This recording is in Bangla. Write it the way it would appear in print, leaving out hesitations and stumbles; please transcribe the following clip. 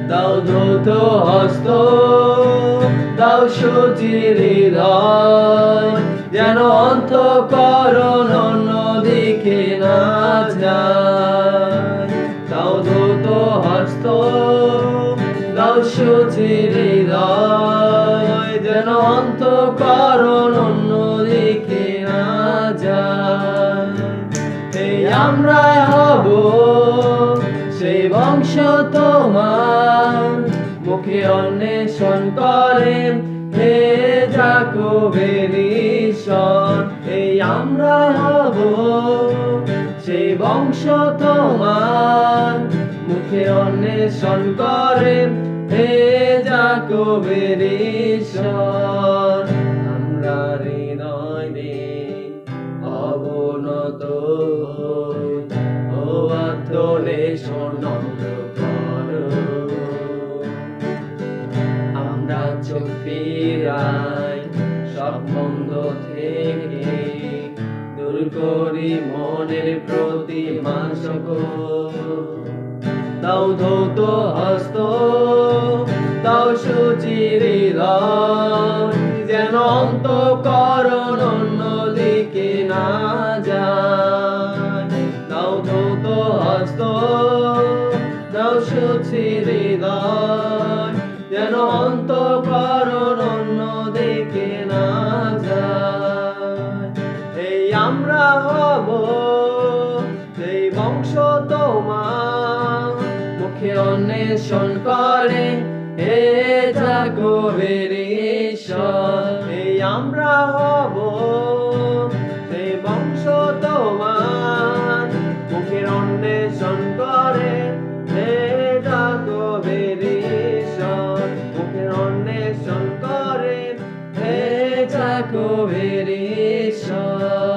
দাও দ্রুত হস্ত, দাও সুচির হৃদয়, যেন অন্তঃকরণ অন্যদিকে না যায়। দাও দ্রুত হস্ত, দাও সুচির হৃদয়, যেন অন্তঃকরণ অন্যদিকে না যায়। এই আমরা হব সেই বংশ তোমার, মুখে অন্বেষণ করে হে যাকোবের ঈশ্বর। এই আমরা হব সেই বংশ তোমার, মুখে অন্বেষণ করে হে যাকোবের ঈশ্বর। আমরা হৃদয় দিয়ে অবনত ও আত্মনেশন করো। আমরা চোখ ফিরাই সব মন্দ থেকে, দূর করি মনের প্রতি মাংসকল। দাও ধৌত হস্ত, দাও সুচির হৃদয়, যেন অন্তঃকরণ অন্যদিকে না যায়। দাও ধৌত হস্ত, দাও সুচির হৃদয়, যেন অন্তঃকরণ অন্যদিকে না যায়। এই আমরা হব সেই বংশ তোমার, মুখে অন্বেষণ করে হে যাকোবের ঈশ্বর। এই আমরা হব সেই বংশ তোমার, মুখে অন্বেষণ করে হে যাকোবের ঈশ্বর। মুখে অন্বেষণ করে হে যাকোবের ঈশ্বর।